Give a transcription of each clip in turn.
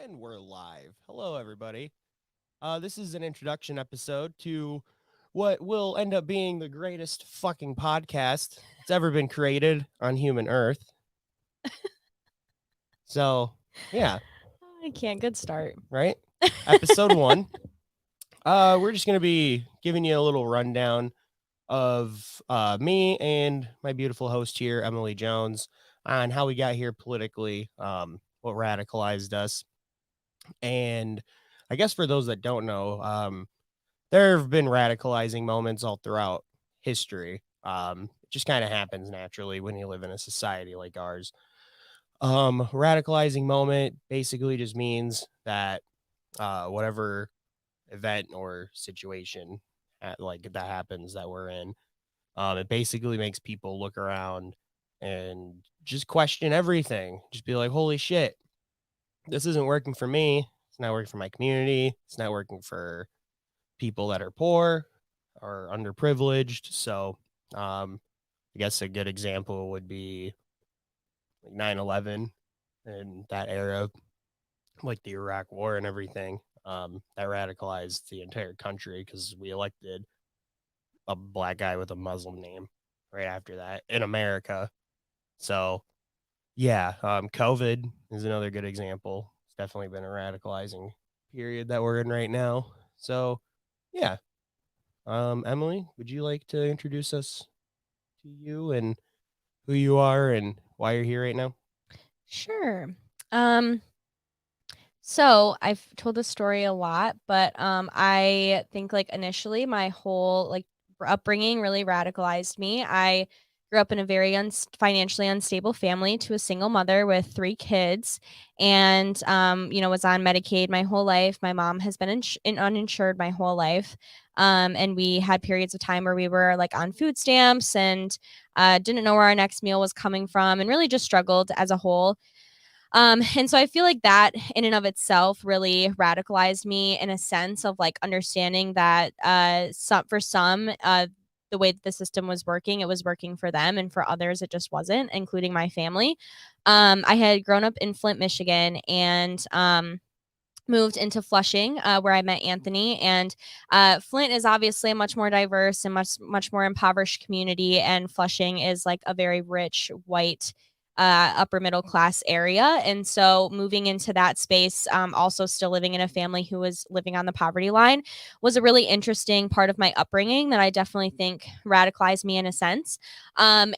And we're live. Hello, everybody. This is an introduction episode to what will end up being the greatest fucking podcast that's ever been created on human Earth. So, yeah, I can't. Good start. right? Episode one. We're just going to be giving you a little rundown of me and my beautiful host here, Emily Jones, on how we got here politically, what radicalized us. And I guess for those that don't know, there have been radicalizing moments all throughout history. It just kind of happens naturally when you live in a society like ours. Radicalizing moment basically just means that whatever event or situation like that happens that we're in, it basically makes people look around and just question everything. Just be like, "Holy shit, this isn't working for me. It's not working for my community. It's not working for people that are poor or underprivileged." So, I guess a good example would be like 9/11 and that era, like the Iraq War and everything. That radicalized the entire country because we elected a black guy with a Muslim name right after that in America. So, yeah, COVID is another good example. It's definitely been a radicalizing period that we're in right now. So, yeah, Emily, would you like to introduce us to you and who you are and why you're here right now? Sure. Um, so I've told this story a lot, but I think like initially my whole upbringing really radicalized me. I grew up in a very financially unstable family to a single mother with 3 kids, and was on Medicaid my whole life. My mom has been uninsured my whole life, and we had periods of time where we were like on food stamps and didn't know where our next meal was coming from, and really just struggled as a whole. And so I feel like that in and of itself really radicalized me in a sense of like understanding that for some, the way that the system was working, it was working for them, and for others, it just wasn't, including my family. I had grown up in Flint, Michigan, and moved into Flushing, where I met Anthony. And Flint is obviously a much more diverse and much more impoverished community, and Flushing is like a very rich white upper middle class area. And so moving into that space, also still living in a family who was living on the poverty line, was a really interesting part of my upbringing that I definitely think radicalized me in a sense. And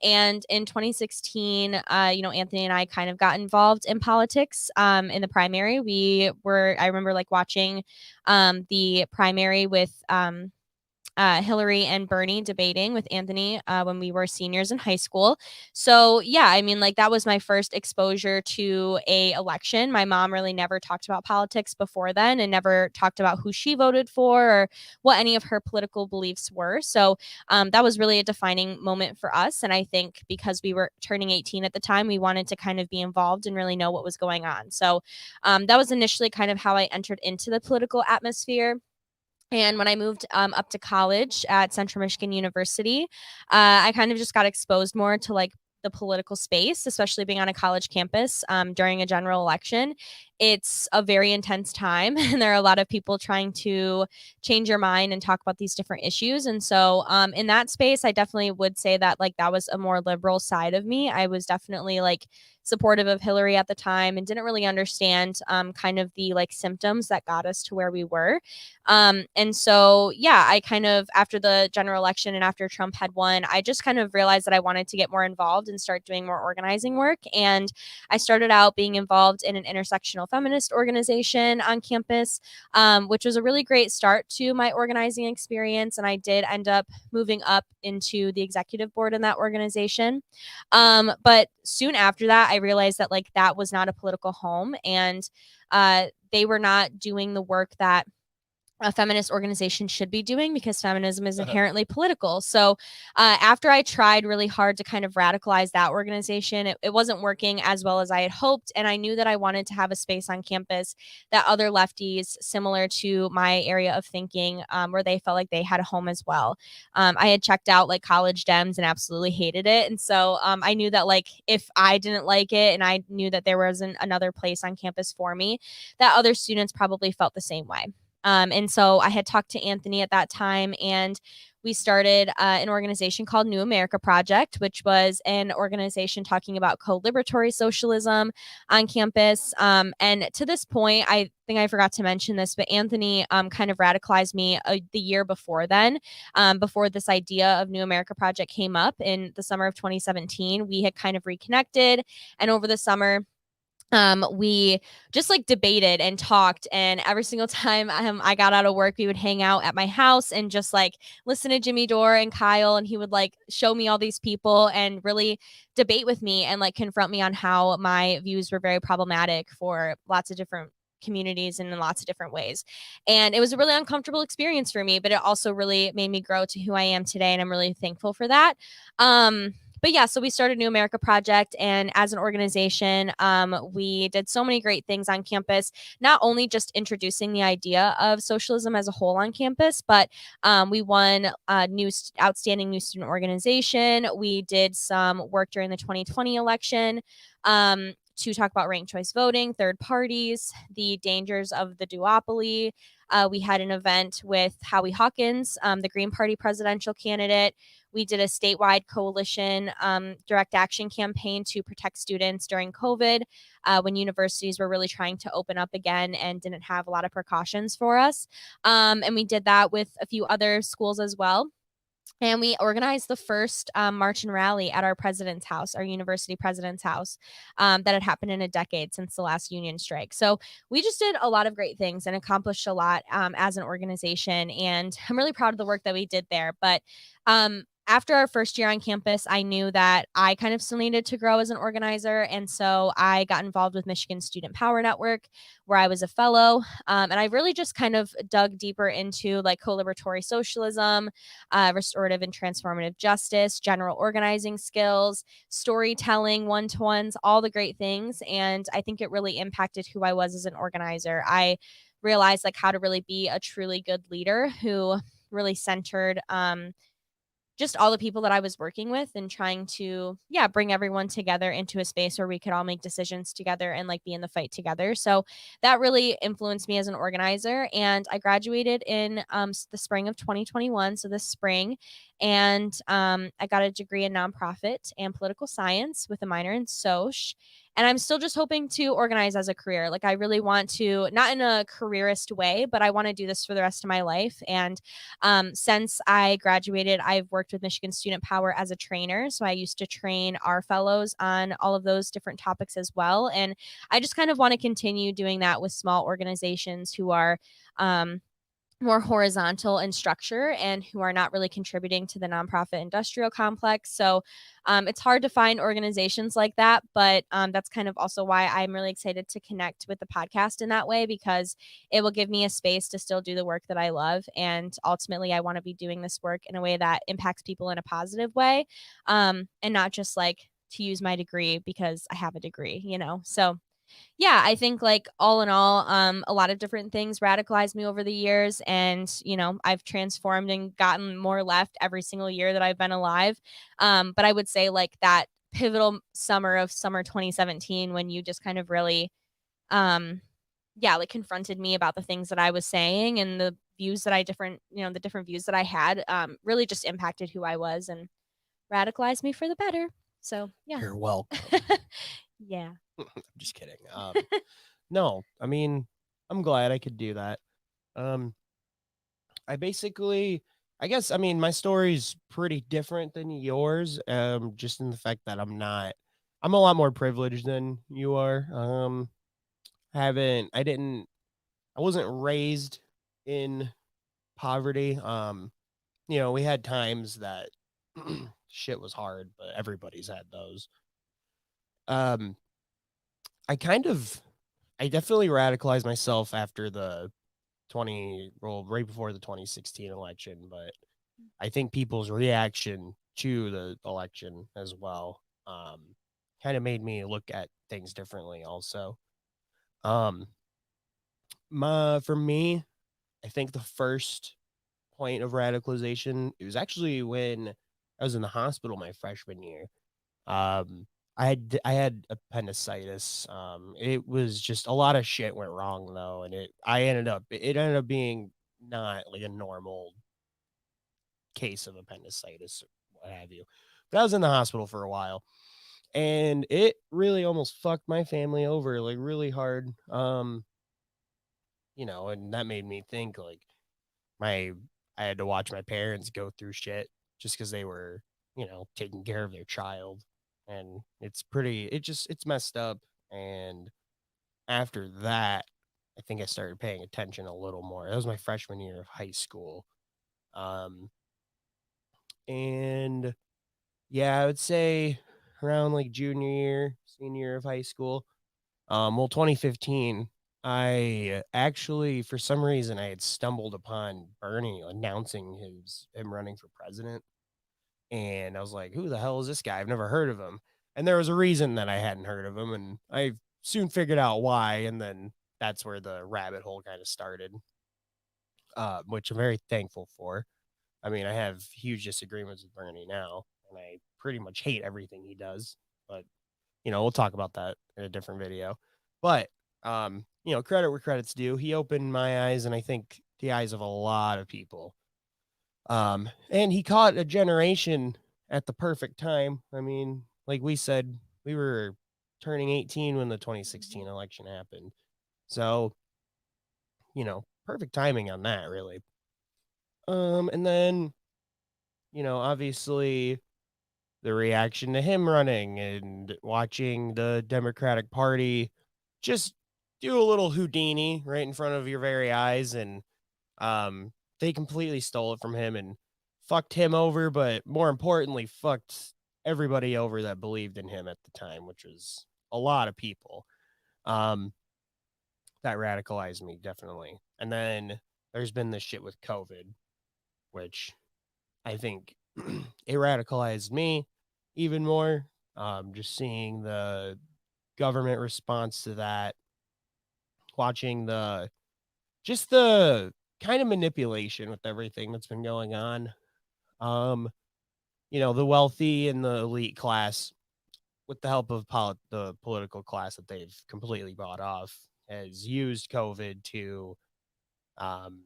in 2016, Anthony and I kind of got involved in politics. In the primary, I remember like watching the primary with Hillary and Bernie debating with Anthony when we were seniors in high school. So yeah, I mean, like that was my first exposure to a election. My mom really never talked about politics before then, and never talked about who she voted for or what any of her political beliefs were. So that was really a defining moment for us. And I think because we were turning 18 at the time, we wanted to kind of be involved and really know what was going on. So that was initially kind of how I entered into the political atmosphere. And when I moved up to college at Central Michigan University, I kind of just got exposed more to like the political space, especially being on a college campus during a general election. It's a very intense time, and there are a lot of people trying to change your mind and talk about these different issues. And so, in that space, I definitely would say that like that was a more liberal side of me. I was definitely like supportive of Hillary at the time and didn't really understand kind of the like symptoms that got us to where we were. And so, yeah, I kind of, after the general election and after Trump had won, I just kind of realized that I wanted to get more involved and start doing more organizing work. And I started out being involved in an intersectional feminist organization on campus, which was a really great start to my organizing experience. And I did end up moving up into the executive board in that organization. But soon after that, I realized that like that was not a political home, and they were not doing the work that a feminist organization should be doing, because feminism is inherently political. So after I tried really hard to kind of radicalize that organization, it wasn't working as well as I had hoped. And I knew that I wanted to have a space on campus that other lefties similar to my area of thinking, where they felt like they had a home as well. I had checked out like college Dems and absolutely hated it. And so I knew that like if I didn't like it, and I knew that there wasn't another place on campus for me, that other students probably felt the same way. And so I had talked to Anthony at that time, and we started an organization called New America Project, which was an organization talking about co-liberatory socialism on campus. And to this point, I think I forgot to mention this, but Anthony kind of radicalized me the year before then, before this idea of New America Project came up in the summer of 2017. We had kind of reconnected, and over the summer, we just like debated and talked, and every single time I got out of work, we would hang out at my house and just like listen to Jimmy Dore and Kyle, and he would like show me all these people and really debate with me and like confront me on how my views were very problematic for lots of different communities and in lots of different ways. And it was a really uncomfortable experience for me, but it also really made me grow to who I am today, and I'm really thankful for that. But yeah, so we started New America Project, and as an organization, we did so many great things on campus. Not only just introducing the idea of socialism as a whole on campus, but we won outstanding new student organization. We did some work during the 2020 election. To talk about ranked choice voting, third parties, the dangers of the duopoly. We had an event with Howie Hawkins, the Green Party presidential candidate. We did a statewide coalition direct action campaign to protect students during COVID, when universities were really trying to open up again and didn't have a lot of precautions for us. And we did that with a few other schools as well. And we organized the first march and rally at our president's house, our university president's house, that had happened in a decade since the last union strike. So we just did a lot of great things and accomplished a lot as an organization. And I'm really proud of the work that we did there. But after our first year on campus, I knew that I kind of still needed to grow as an organizer. And so I got involved with Michigan Student Power Network, where I was a fellow. And I really just kind of dug deeper into like co-liberatory socialism, restorative and transformative justice, general organizing skills, storytelling, one to ones, all the great things. And I think it really impacted who I was as an organizer. I realized like how to really be a truly good leader who really centered just all the people that I was working with, and trying to, yeah, bring everyone together into a space where we could all make decisions together and like be in the fight together. So that really influenced me as an organizer. And I graduated in the spring of 2021. So this spring. And I got a degree in nonprofit and political science with a minor in Soch. And I'm still just hoping to organize as a career. Like, I really want to, not in a careerist way, but I want to do this for the rest of my life. And since I graduated, I've worked with Michigan Student Power as a trainer. So I used to train our fellows on all of those different topics as well. And I just kind of want to continue doing that with small organizations who are more horizontal in structure and who are not really contributing to the nonprofit industrial complex. So it's hard to find organizations like that, but that's kind of also why I'm really excited to connect with the podcast in that way, because it will give me a space to still do the work that I love. And ultimately, I want to be doing this work in a way that impacts people in a positive way, and not just like to use my degree because I have a degree, you know? So yeah, I think like all in all, a lot of different things radicalized me over the years. And, you know, I've transformed and gotten more left every single year that I've been alive. But I would say like that pivotal summer 2017, when you just kind of really, um, yeah, like confronted me about the things that I was saying and the views that the different views that I had, really just impacted who I was and radicalized me for the better. So yeah. You're welcome. Yeah. I'm just kidding. No, I mean, I'm glad I could do that. Um, I basically, I guess, I mean, my story's pretty different than yours. Just in the fact that I'm a lot more privileged than you are. I didn't, I wasn't raised in poverty. We had times that shit was hard, but everybody's had those. Um, I kind of I definitely radicalized myself after the right before the 2016 election, but I think people's reaction to the election as well kind of made me look at things differently also. Um for me, I think the first point of radicalization, it was actually when I was in the hospital my freshman year. Um, I had appendicitis. It was just a lot of shit went wrong though, and it ended up being not like a normal case of appendicitis or what have you. But I was in the hospital for a while, and it really almost fucked my family over like really hard. And that made me think like my I had to watch my parents go through shit just because they were, taking care of their child. And it's messed up. And after that, I think I started paying attention a little more. That was my freshman year of high school. Um, and yeah, I would say around like junior year, senior year of high school. Well, 2015, I actually, for some reason, I had stumbled upon Bernie announcing him running for president, and I was like, "Who the hell is this guy? I've never heard of him." And there was a reason that I hadn't heard of him, and I soon figured out why. And then that's where the rabbit hole kind of started, which I'm very thankful for. I mean, I have huge disagreements with Bernie now, and I pretty much hate everything he does. But we'll talk about that in a different video. But credit where credit's due. He opened my eyes, and I think the eyes of a lot of people. And he caught a generation at the perfect time. I mean, like we said, we were turning 18 when the 2016 election happened. So, perfect timing on that, really. And then, obviously the reaction to him running and watching the Democratic Party just do a little Houdini right in front of your very eyes. And they completely stole it from him and fucked him over, but more importantly, fucked everybody over that believed in him at the time, which was a lot of people. Um, that radicalized me definitely. And then there's been this shit with COVID, which I think it radicalized me even more. Just seeing the government response to that, watching the kind of manipulation with everything that's been going on. Um, the wealthy and the elite class, with the help of the political class that they've completely bought off, has used COVID to, um,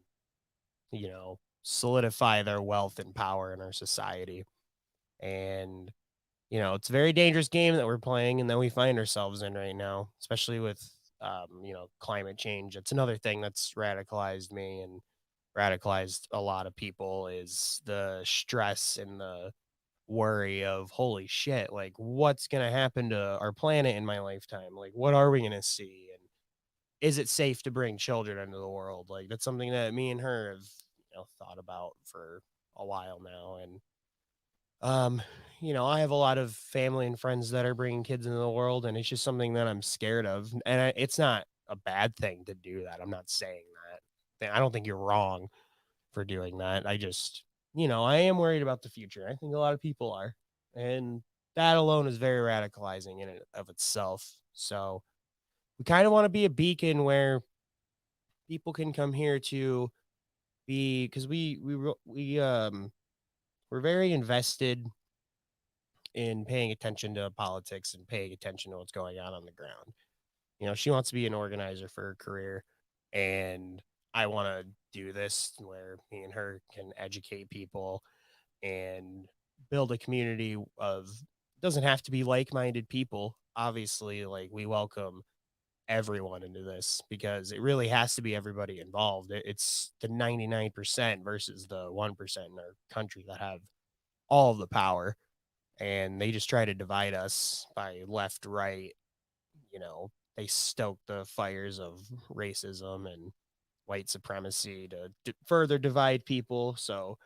solidify their wealth and power in our society. And it's a very dangerous game that we're playing and that we find ourselves in right now, especially with climate change. It's another thing that's radicalized me and radicalized a lot of people is the stress and the worry of holy shit, like what's going to happen to our planet in my lifetime? Like what are we going to see? And is it safe to bring children into the world? Like that's something that me and her have thought about for a while now. And um, I have a lot of family and friends that are bringing kids into the world, and it's just something that I'm scared of. And it's not a bad thing to do that. I'm not saying that. I don't think you're wrong for doing that. I just, I am worried about the future. I think a lot of people are. And that alone is very radicalizing in and of itself. So we kind of want to be a beacon where people can come here to be because we're very invested in paying attention to politics and paying attention to what's going on the ground. She wants to be an organizer for her career, and I want to do this where me and her can educate people and build a community of doesn't have to be like-minded people. Obviously, like we welcome everyone into this because it really has to be everybody involved. It's the 99% versus the 1% in our country that have all of the power, and they just try to divide us by left, right. They stoke the fires of racism and white supremacy to further divide people. So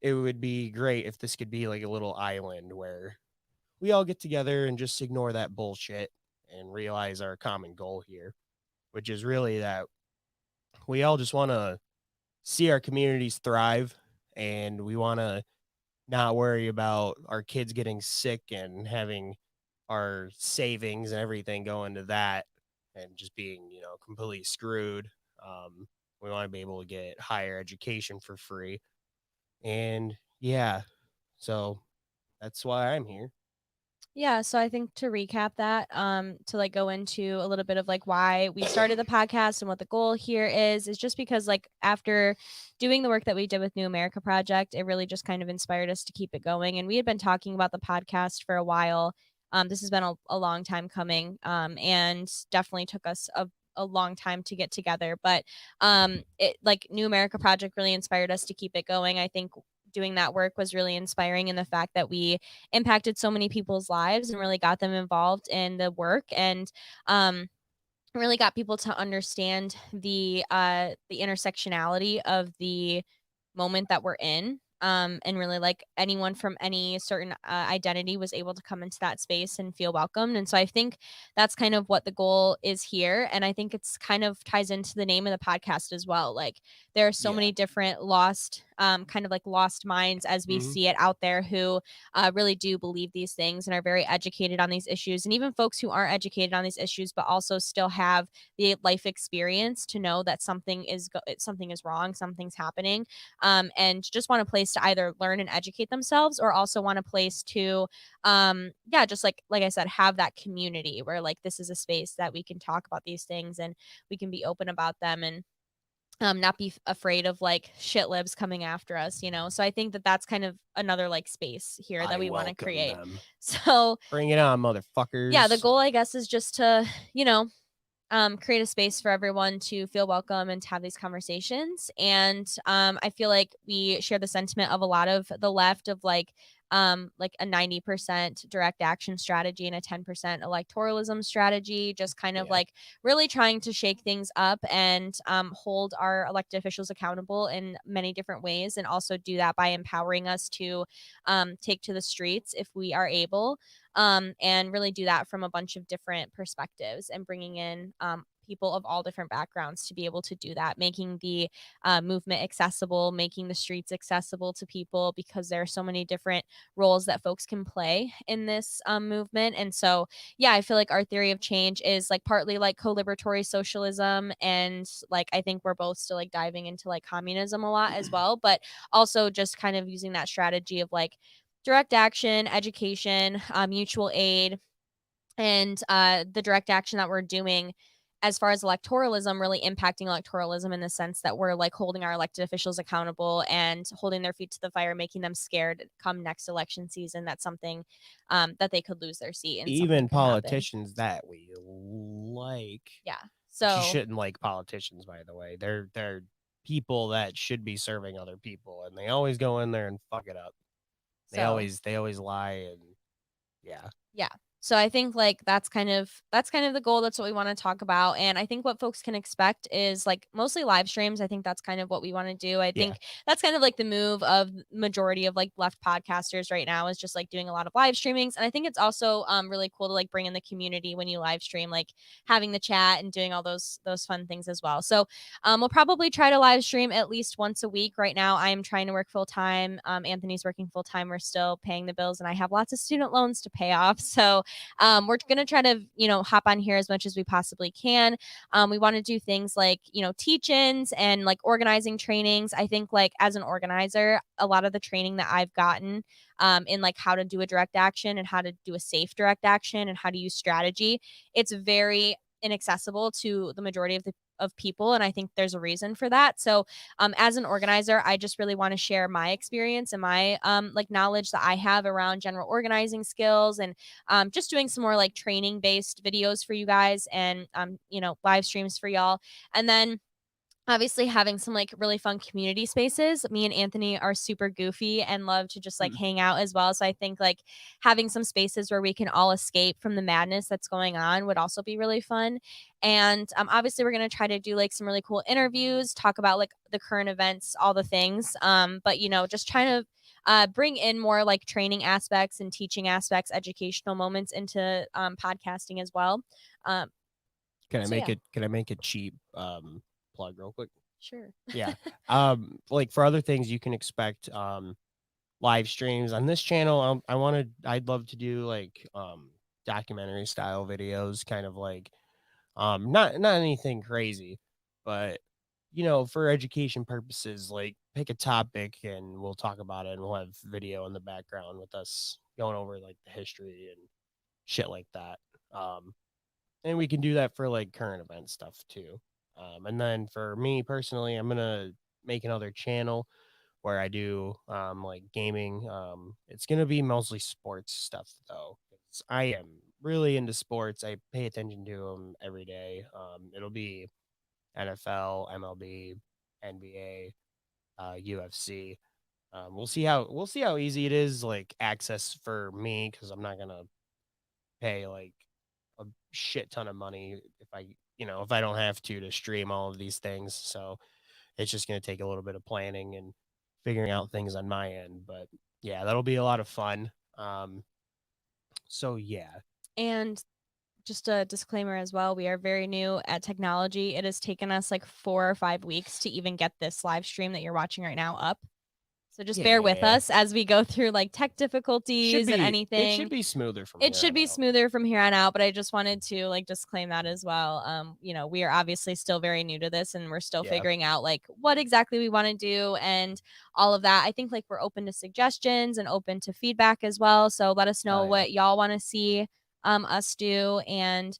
it would be great if this could be like a little island where we all get together and just ignore that bullshit and realize our common goal here, which is really that we all just want to see our communities thrive, and we want to not worry about our kids getting sick and having our savings and everything go into that and just being, completely screwed. We want to be able to get higher education for free. And yeah, so that's why I'm here. Yeah, so I think to recap that, to like go into a little bit of like why we started the podcast and what the goal here is just because like after doing the work that we did with New America Project, it really just kind of inspired us to keep it going. And we had been talking about the podcast for a while. This has been a long time coming, and definitely took us a long time to get together. But it like New America Project really inspired us to keep it going. I think doing that work was really inspiring in the fact that we impacted so many people's lives and really got them involved in the work and really got people to understand the intersectionality of the moment that we're in. And really like anyone from any certain identity was able to come into that space and feel welcomed. And so I think that's kind of what the goal is here. And I think it's kind of ties into the name of the podcast as well. Like there are so Yeah. many different lost, kind of like lost minds as we Mhm. see it out there who really do believe these things and are very educated on these issues. And even folks who aren't educated on these issues, but also still have the life experience to know that something is wrong, something's happening, and just want a place to either learn and educate themselves or also want a place to yeah, just like I said, have that community where like this is a space that we can talk about these things and we can be open about them and not be afraid of like shit libs coming after us, you know? So I think that that's kind of another like space here that I we want to welcome create. them. So Bring it on, yeah, the motherfuckers. goal I guess is just to, you know, create a space for everyone to feel welcome and to have these conversations. And I feel like we share the sentiment of a lot of the left of like a 90% direct action strategy and a 10% electoralism strategy, just kind of Yeah. like really trying to shake things up and hold our elected officials accountable in many different ways. And also do that by empowering us to take to the streets if we are able, and really do that from a bunch of different perspectives and bringing in people of all different backgrounds to be able to do that, making the movement accessible, making the streets accessible to people because there are so many different roles that folks can play in this movement. And so, yeah, I feel like our theory of change is like partly like co-liberatory socialism, and like I think we're both still like diving into like communism a lot as well, but also just kind of using that strategy of like direct action, education, mutual aid, and the direct action that we're doing as far as electoralism, really impacting electoralism in the sense that we're like holding our elected officials accountable and holding their feet to the fire, making them scared come next election season. That's something that they could lose their seat and something Even could happen. politicians that we like, Yeah. but you So shouldn't like politicians, by the way. They're people that should be serving other people, and they always go in there and fuck it up. so They always lie, and yeah. yeah. So I think like that's kind of the goal. That's what we want to talk about. And I think what folks can expect is like mostly live streams. I think that's kind of what we want to do. I Yeah. think that's kind of like the move of majority of like left podcasters right now is just like doing a lot of live streamings. And I think it's also really cool to like bring in the community when you live stream, like having the chat and doing all those fun things as well. So we'll probably try to live stream at least once a week. Right now, I'm trying to work full time. Anthony's working full time. We're still paying the bills, and I have lots of student loans to pay off. So we're going to try to, you know, hop on here as much as we possibly can. We want to do things like, you know, teach-ins and like organizing trainings. I think like as an organizer, a lot of the training that I've gotten in like how to do a direct action and how to do a safe direct action and how to use strategy, it's very inaccessible to the majority of people, and I think there's a reason for that. So as an organizer, I just really want to share my experience and my like knowledge that I have around general organizing skills, and just doing some more like training based videos for you guys, and you know, live streams for y'all. And then obviously having some like really fun community spaces. Me and Anthony are super goofy and love to just like Mm. hang out as well. So I think like having some spaces where we can all escape from the madness that's going on would also be really fun. And obviously we're going to try to do like some really cool interviews, talk about like the current events, all the things. But you know, just trying to bring in more like training aspects and teaching aspects, educational moments into podcasting as well. Um, so yeah. Can I make it cheap? plug real quick? Sure. Yeah. Like for other things, you can expect live streams on this channel. I'd love to do like documentary style videos, kind of like not anything crazy, but for education purposes, like pick a topic and we'll talk about it and we'll have video in the background with us going over like the history and shit like that. And we can do that for like current event stuff too. And then for me personally, I'm gonna make another channel where I do like gaming. It's gonna be mostly sports stuff though, 'cause I am really into sports. I pay attention to them every day. It'll be NFL, MLB, NBA, UFC. We'll see how easy it is, like access for me, because I'm not gonna pay like a shit ton of money if I don't have to stream all of these things. So it's just gonna take a little bit of planning and figuring out things on my end. But yeah, that'll be a lot of fun. So yeah. And just a disclaimer as well, we are very new at technology. It has taken us like 4 or 5 weeks to even get this live stream that you're watching right now up. So just bear with Yeah. us as we go through like tech difficulties and It anything. should be smoother from It here should on be out. smoother from here on out, but I just wanted to like disclaim that as well. We are obviously still very new to this and we're still Yeah. figuring out like what exactly we want to do and all of that. I think like we're open to suggestions and open to feedback as well. So let us know yeah. what y'all want to see us do. And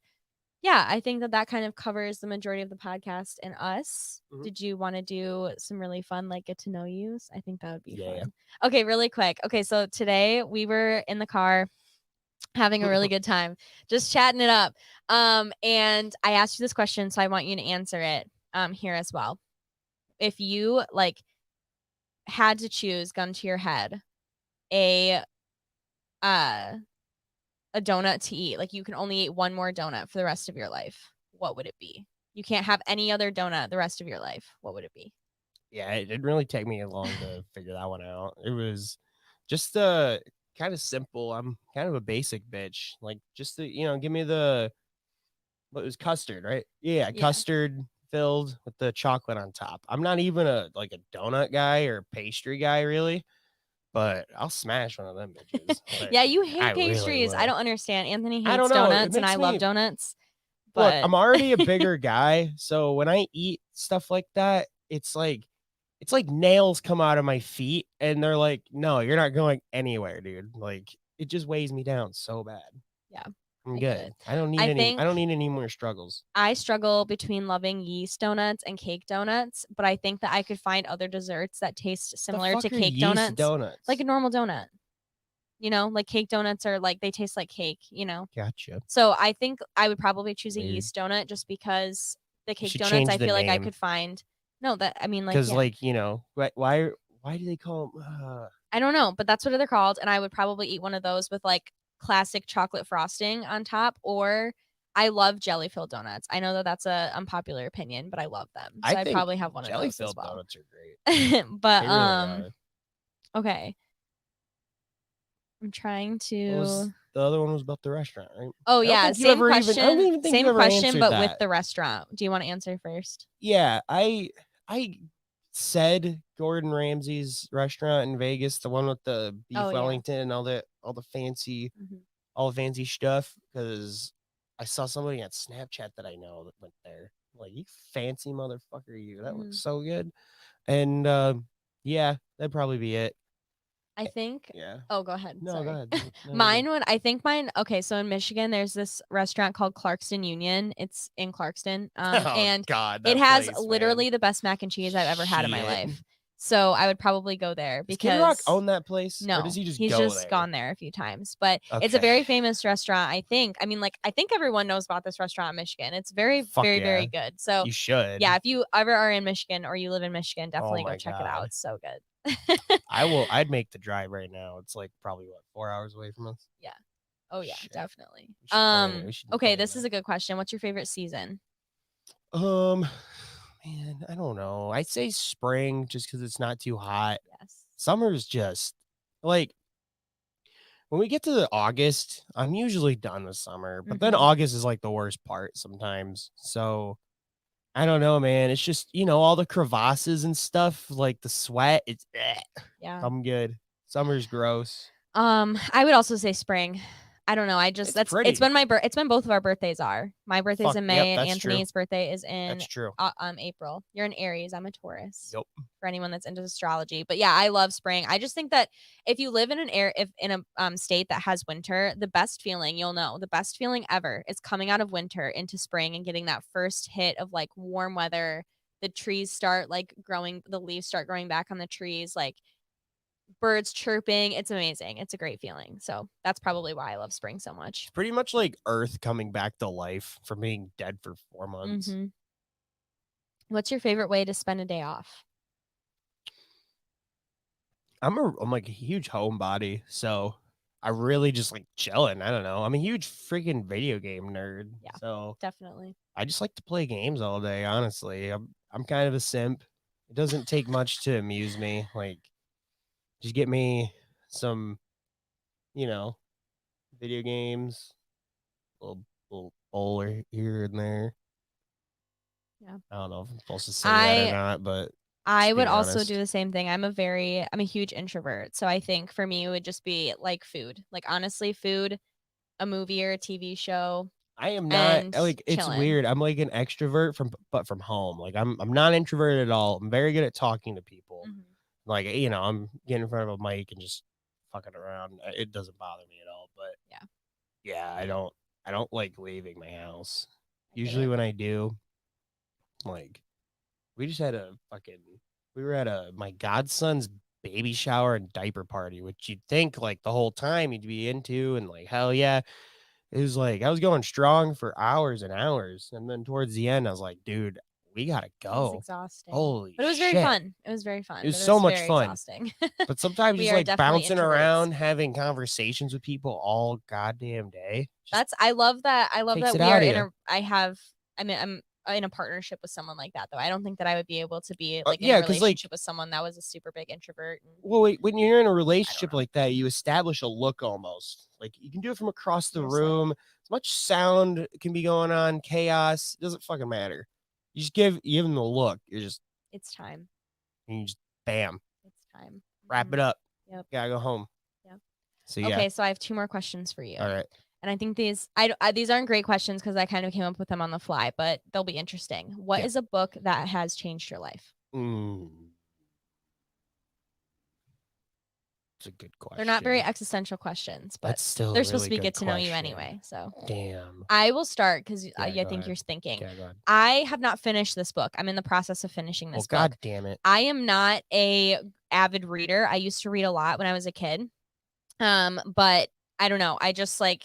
yeah, I think that kind of covers the majority of the podcast and us. Mhm. Did you want to do some really fun, like get to know yous? I think that would be Yeah. fun. Okay, really quick. Okay, so today we were in the car having a really good time, just chatting it up. And I asked you this question, so I want you to answer it here as well. If you like had to choose, gun to your head, a donut to eat, like you can only eat one more donut for the rest of your life, what would it be? You can't have any other donut the rest of your life. What would it be? Yeah, it didn't really take me long to figure that one out. It was just kind of simple. I'm kind of a basic bitch. Like just give me what was custard, right? Yeah, Yeah. custard filled with the chocolate on top. I'm not even a donut guy or pastry guy really, but I'll smash one of them bitches. Like, Yeah, you hate I really pastries. I will. don't understand. Anthony I don't hates know. It donuts and makes I love me donuts. look. But I'm already a bigger guy, so when I eat stuff like that, it's like nails come out of my feet, and they're like, "No, you're not going anywhere, dude." Like it just weighs me down so bad. yeah, I'm I get good. it. I don't need I any. think I don't need any more struggles. I struggle between loving yeast donuts and cake donuts, but I think that I could find other desserts that taste The similar fuck to are cake yeast donuts. Like a donuts? normal donut. Like cake donuts are like they taste like cake. Gotcha. So I think I would probably choose a Weird. yeast donut just because the You cake should donuts I change the feel like I name could find. No, that I mean like because, yeah. why do they call them? I don't know, but that's what they're called, and I would probably eat one of those with like classic chocolate frosting on top, or I love jelly filled donuts. I know that that's a unpopular opinion, but I love them, so I I'd think probably have one of jelly those as filled well. donuts are great. But They really are. okay. I'm trying to. The other one was about the restaurant, right? Oh I don't yeah, think you same ever even. I don't question. even think you Same ever question, answered but with that. the restaurant. Do you want to answer first? Yeah, I said Gordon Ramsay's restaurant in Vegas, the one with the beef Oh, yeah. Wellington and all the fancy stuff, because I saw somebody on Snapchat that I know that went there. Like, you fancy motherfucker, you. That looks so good. And yeah, that'd probably be it. I think. Yeah. Oh, go ahead. No, Sorry. go ahead. No, Mine would. I think mine. Okay, so in Michigan, there's this restaurant called Clarkston Union. It's in Clarkston, oh and God, it that has place, literally man. the best mac and cheese I've ever had in my Shit. life. So I would probably go there Does Kid Rock because own that place? no, Or does he just he's go just there? gone there a few times. But it's a Okay. very famous restaurant. I think. I mean, like I think everyone knows about this restaurant in Michigan. It's very, Fuck very, yeah. very good. So You should. yeah, if you ever are in Michigan or you live in Michigan, definitely go my check it out. God. It's so good. I'd make the drive right now. It's like probably 4 hours away from us. Yeah. Oh yeah, Shit. definitely. We should Okay, plan this is that. a good question. What's your favorite season? Man, I don't know. I'd say spring just because it's not too hot. Yes. Summer's just like when we get to August, I'm usually done with summer, but then August is like the worst part sometimes. So I don't know, man. It's just, all the crevasses and stuff, like the sweat, Yeah. I'm good. Summer's gross. I would also say spring. I don't know. I just It's that's it's pretty. when it's when both of our birthdays are. My birthday's Fuck, in yep, May and that's true. Anthony's birthday is in That's true. April. You're an Aries. I'm a Taurus. Yep. For anyone that's into astrology. But yeah, I love spring. I just think that if you live in if in a state that has winter, the best feeling, you'll know, the best feeling ever is coming out of winter into spring and getting that first hit of like warm weather. The trees start like growing, the leaves start growing back on the trees, like birds chirping. It's amazing. It's a great feeling. So that's probably why I love spring so much. It's pretty much like Earth coming back to life from being dead for 4 months. Hmm. What's your favorite way to spend a day off? I'm like a huge homebody, so I really just like chilling. I don't know. I'm a huge freaking video game nerd, Yeah, so definitely. I just like to play games all day. Honestly, I'm kind of a simp. It doesn't take much to amuse me. Like, just get me some, you know, video games, little little bowler here and there. Yeah. I don't know if I'm supposed to say that or I not, but I just would being also do honest. the same thing. I'm a huge introvert. So I think for me it would just be like food. Like honestly, food, a movie or a TV show, I am not and like it's chilling. weird. I'm like an extrovert from home. Like I'm not introverted at all. I'm very good at talking to people. Mhm. Like, I'm getting in front of a mic and just fucking around. It doesn't bother me at all. But Yeah, yeah, I don't like leaving my house. I get Usually it. when I do, like we just had a fucking we were at my godson's baby shower and diaper party, which you'd think like the whole time you'd be into and like hell yeah. It was like I was going strong for hours and hours, and then towards the end, I was like, "Dude, we gotta It was go." exhausting. Holy But it was very shit. fun. It was very It fun, was but it so was much very fun. exhausting. But sometimes We just are like definitely bouncing introverts. around, having conversations with people all goddamn day just That's I love takes that it we out are of in you. a I mean, I'm in a partnership with someone like that though. I don't think that I would be able to be like in a Yeah, because like, relationship with someone that was a super big introvert and well, wait, when you're in a I don't relationship know. like that, you establish a look almost. Like you can do it from across the You're so room. As much sound can be going on, chaos, it doesn't fucking matter. You give them the look. You're just it's time. and you just bam, It's time. wrap it Mhm. up. Yep. Gotta go home. Yep. So yeah. Okay, so I have two more questions for you. All right. And I think these aren't great questions because I kind of came up with them on the fly, but they'll be interesting. What Yeah. is a book that has changed your life? Mm, it's a good They're not very question. existential questions, but That's still a they're supposed to really be good get to know you question. anyway. So Damn. I will start because Yeah, I go think ahead. you're thinking. Yeah, go ahead. I have not finished this book. I'm in the process of finishing Well, this book. god damn it. I am not a avid reader. I used to read a lot when I was a kid. But I don't know. I just like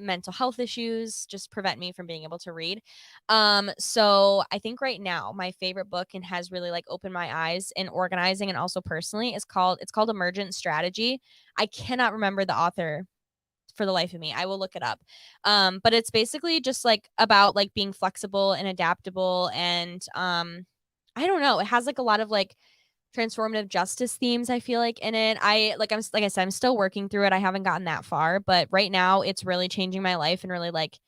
mental health issues just prevent me from being able to read. So I think right now my favorite book and has really like opened my eyes in organizing and also personally is called Emergent Strategy. I cannot remember the author for the life of me. I will look it up. But it's basically just like about like being flexible and adaptable and I don't know. It has like a lot of like transformative justice themes I feel like in it. Like I said, I'm still working through it. I haven't gotten that far, but right now it's really changing my life and really like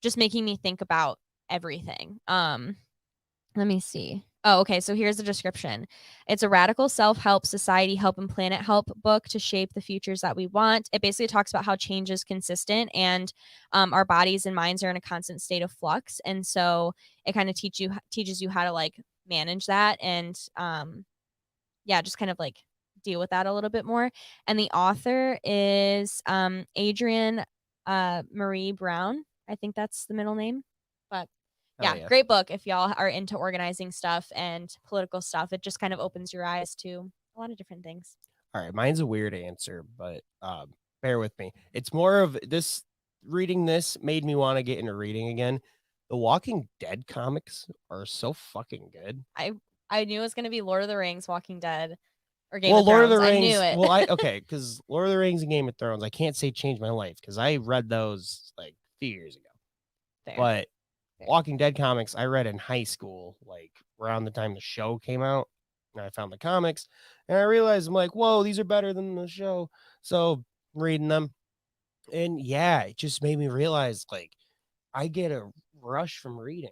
just making me think about everything. Let me see. Oh, okay. So here's the description. It's a radical self-help, society help, and planet help book to shape the futures that we want. It basically talks about how change is consistent and our bodies and minds are in a constant state of flux. And so it kind of teaches you how to like manage that and yeah, just kind of like deal with that a little bit more. And the author is Adrienne Marie Brown. I think that's the middle name. But Hell yeah, yeah. great book if y'all are into organizing stuff and political stuff. It just kind of opens your eyes to a lot of different things. All right. Mine's a weird answer, but bear with me. It's more of this reading this made me want to get into reading again. The Walking Dead comics are so fucking good. I knew it was going to be Lord of the Rings, Walking Dead, or Game Well, of Lord of Thrones. the I knew Rings. it. Well, I okay, because Lord of the Rings and Game of Thrones, I can't say changed my life because I read those like a few years ago. Fair. But Fair. Walking Dead comics I read in high school, like around the time the show came out. And I found the comics and I realized I'm like, whoa, these are better than the show. So I'm reading them. And yeah, it just made me realize like I get a rush from reading.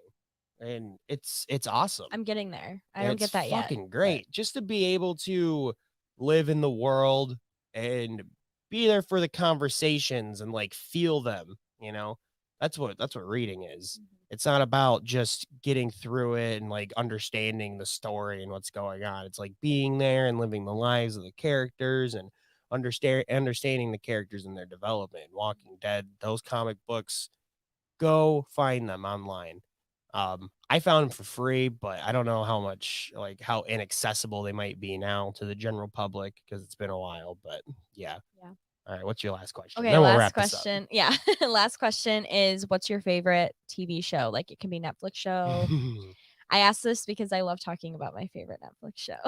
and it's awesome. I'm getting there. I And don't it's get that yet. fucking But great just to be able to live in the world and be there for the conversations and like feel them, you know? That's what reading is. Mhm. It's not about just getting through it and like understanding the story and what's going on. It's like being there and living the lives of the characters and understanding the characters and their development. Walking Dead, those comic books, go find them online. I found them for free, but I don't know how much, like, how inaccessible they might be now to the general public because it's been a while. But yeah. yeah. All right. What's your last question? Okay, Then we'll last wrap this up. question. Yeah. Last question is what's your favorite TV show? Like it can be Netflix show. I asked this because I love talking about my favorite Netflix show.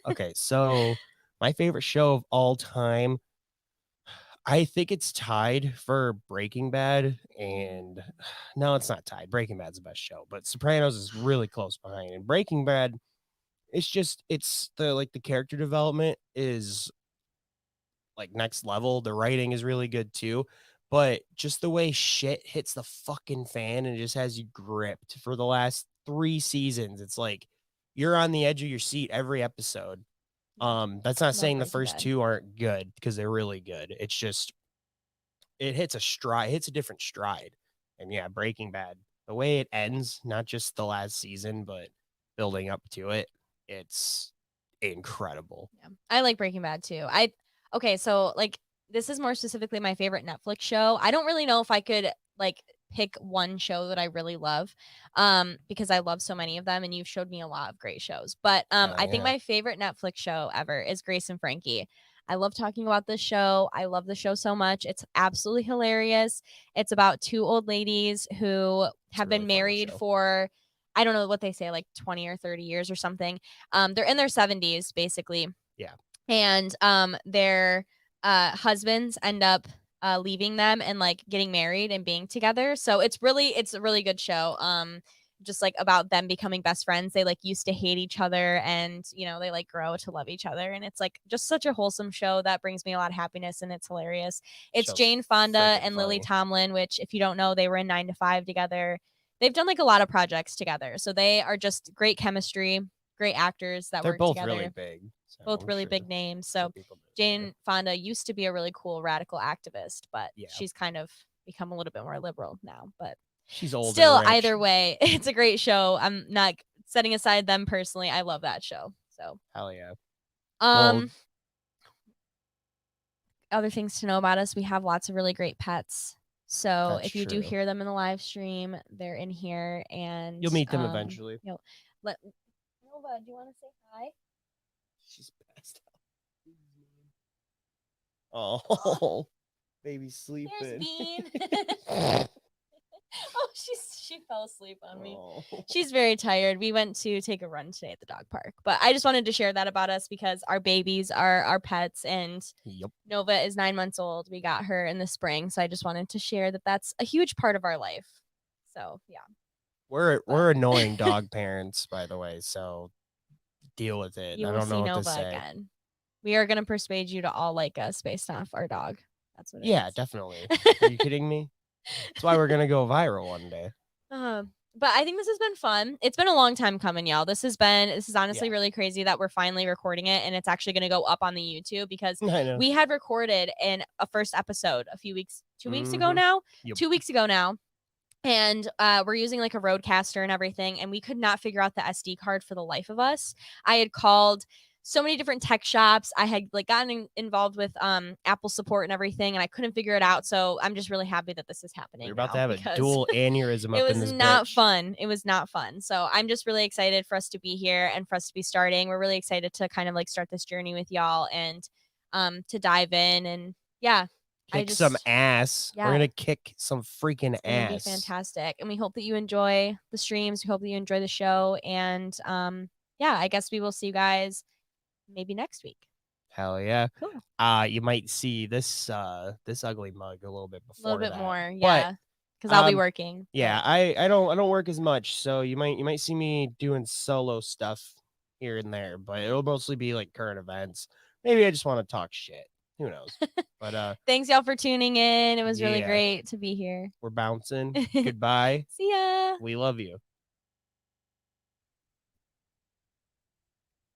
Okay. So, my favorite show of all time, I think it's tied for Breaking Bad. And no, it's not tied. Breaking Bad's the best show, but Sopranos is really close behind. And Breaking Bad, it's the like the character development is like next level. The writing is really good too. But just the way shit hits the fucking fan and it just has you gripped for the last 3 seasons. It's like you're on the edge of your seat every episode. Yeah. That's not Love saying the Breaking first Bad. two aren't good because they're really good. It's just it hits a stride, hits a different stride. And yeah, Breaking Bad, the way it ends, not just the last season, but building up to it, it's incredible. Yeah. I like Breaking Bad too. Okay, so like this is more specifically my favorite Netflix show. I don't really know if I could like pick one show that I really love because I love so many of them and you've showed me a lot of great shows. But Hell I think yeah. my favorite Netflix show ever is Grace and Frankie. I love talking about this show. I love the show so much. It's absolutely hilarious. It's about two old ladies who It's a have really been funny married show. for I don't know what they say, like 20 or 30 years or something. They're in their 70s basically, Yeah. and their husbands end up leaving them and like getting married and being together. So it's a really good show. Just like about them becoming best friends. They like used to hate each other and they like grow to love each other. And it's like just such a wholesome show that brings me a lot of happiness and it's hilarious. It's Show's Jane Fonda freaking and Lily funny. Tomlin, which if you don't know, they were in 9 to 5 together. They've done like a lot of projects together. So they are just great chemistry, great actors that They're work both really together, big, so both I'm really sure big names. So people know each other. Jane Fonda used to be a really cool radical activist, but Yeah. she's kind of become a little bit more liberal now. But She's old and still, rich. either way, it's a great show. I'm not setting aside them personally. I love that show. So, Hell yeah. Well, other things to know about us, we have lots of really great pets. So that's if you do true. hear them in the live stream, they're in here, and You'll meet them eventually. let Nova, do you want to say hi? She's passed out. Oh, baby's sleeping. There's Bean. Oh, she fell asleep on me. Oh. She's very tired. We went to take a run today at the dog park, but I just wanted to share that about us because our babies are our pets, and Yep. Nova is 9 months old. We got her in the spring, so I just wanted to share that that's a huge part of our life. So yeah, We're annoying dog parents, by the way, so deal with it. you I will don't know see what to Nova say. again. We are gonna persuade you to all like us based off our dog. That's what it Yeah, is. definitely. Are you kidding me? That's why we're gonna go viral one day. But I think this has been fun. It's been a long time coming, y'all. This is honestly Yeah. really crazy that we're finally recording it and it's actually going to go up on the YouTube because I know. we had recorded in a first episode a few weeks, 2 weeks ago Mhm. now, Yep. 2 weeks ago now. And we're using like a Rodecaster and everything, and we could not figure out the SD card for the life of us. I had called so many different tech shops. I had like gotten involved with Apple support and everything, and I couldn't figure it out. So I'm just really happy that this is happening. We're about now to have a because dual aneurysm it up was in this not bitch. fun. It was not fun. So I'm just really excited for us to be here and for us to be starting. We're really excited to kind of like start this journey with y'all and to dive in and yeah. Kick some ass. Yeah. We're gonna kick some freaking It's gonna be ass. fantastic. And we hope that you enjoy the streams. We hope that you enjoy the show. And yeah, I guess we will see you guys maybe next week. Hell yeah. Cool. You might see this ugly mug a little bit A little before bit that. more, But yeah. Because I'll be working. yeah, but- I don't work as much, so you might see me doing solo stuff here and there, but it'll mostly be like current events. Maybe I just want to talk shit. Who knows? But Thanks y'all for tuning in. It was really Yeah. great to be here. we're bouncing. Goodbye. See ya. We love you.